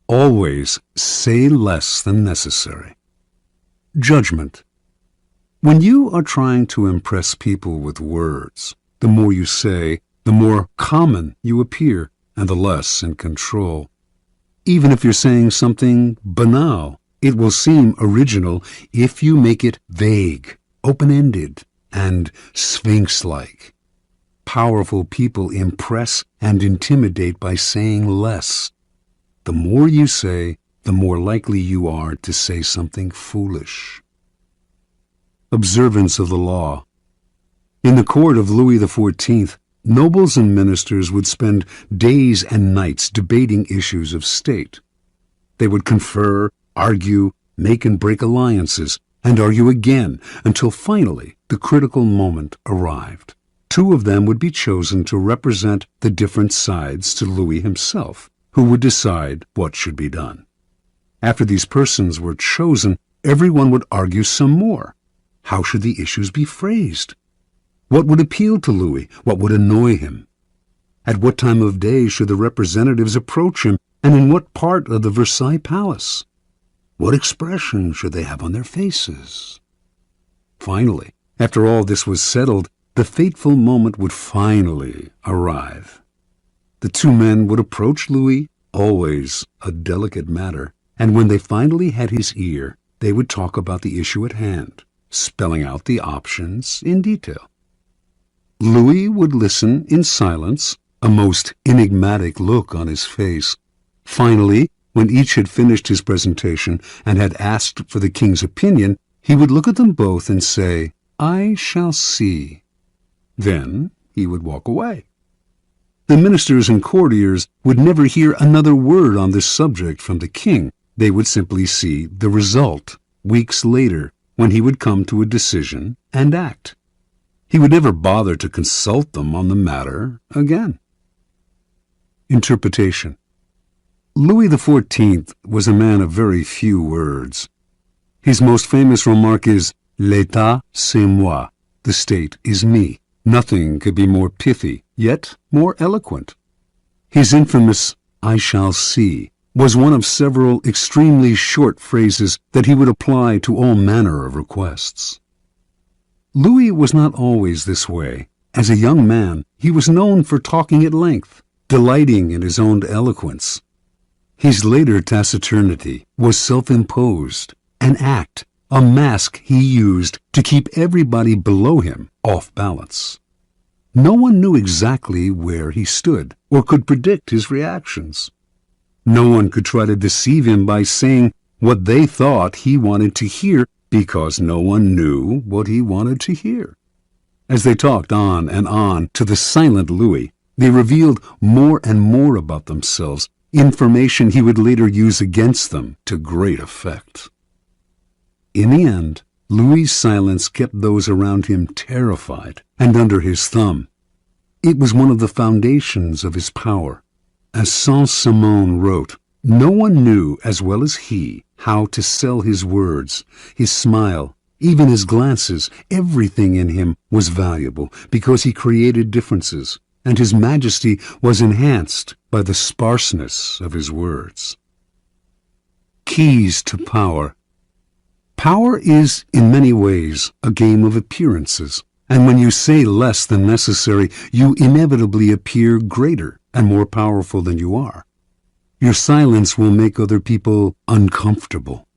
Always say less than necessary. Judgment. When you are trying to impress people with words, the more you say, the more common you appear, and the less in control. Even if you're saying something banal, it will seem original if you make it vague, open-ended, and sphinx-like. Powerful people impress and intimidate by saying less. The more you say, the more likely you are to say something foolish. Observance of the law. In the court of Louis XIV, nobles and ministers would spend days and nights debating issues of state. They would confer, argue, make and break alliances, and argue again until finally the critical moment arrived. Two of them would be chosen to represent the different sides to Louis himself, who would decide what should be done. After these persons were chosen, everyone would argue some more. How should the issues be phrased? What would appeal to Louis? What would annoy him? At what time of day should the representatives approach him, and in what part of the Versailles Palace? What expression should they have on their faces? Finally, after all this was settled, the fateful moment would finally arrive. The two men would approach Louis, always a delicate matter, and when they finally had his ear, they would talk about the issue at hand, spelling out the options in detail. Louis would listen in silence, a most enigmatic look on his face. Finally, when each had finished his presentation and had asked for the king's opinion, he would look at them both and say, "I shall see." Then he would walk away. The ministers and courtiers would never hear another word on this subject from the king. They would simply see the result weeks later, when he would come to a decision and act. He would never bother to consult them on the matter again. Interpretation. Louis XIV was a man of very few words. His most famous remark is, "L'État, c'est moi." The state is me. Nothing could be more pithy, yet more eloquent. His infamous, "I shall see," was one of several extremely short phrases that he would apply to all manner of requests. Louis was not always this way. As a young man, he was known for talking at length, delighting in his own eloquence. His later taciturnity was self-imposed, an act, a mask he used to keep everybody below him off balance. No one knew exactly where he stood or could predict his reactions. No one could try to deceive him by saying what they thought he wanted to hear, because no one knew what he wanted to hear. As they talked on and on to the silent Louis, they revealed more and more about themselves, information he would later use against them to great effect. In the end, Louis's silence kept those around him terrified and under his thumb. It was one of the foundations of his power. As Saint-Simon wrote, no one knew as well as he how to sell his words, his smile, even his glances. Everything in him was valuable because he created differences, and his majesty was enhanced by the sparseness of his words. Keys to power. Power is, in many ways, a game of appearances, and when you say less than necessary, you inevitably appear greater and more powerful than you are. Your silence will make other people uncomfortable.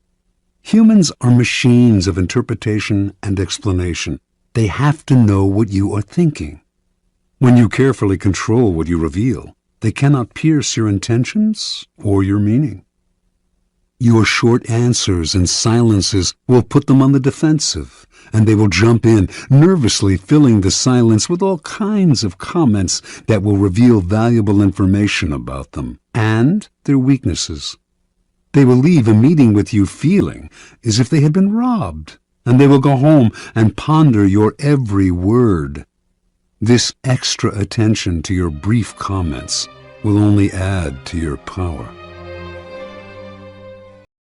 Humans are machines of interpretation and explanation. They have to know what you are thinking. When you carefully control what you reveal, they cannot pierce your intentions or your meaning. Your short answers and silences will put them on the defensive, and they will jump in, nervously filling the silence with all kinds of comments that will reveal valuable information about them and their weaknesses. They will leave a meeting with you feeling as if they had been robbed, and they will go home and ponder your every word. This extra attention to your brief comments will only add to your power.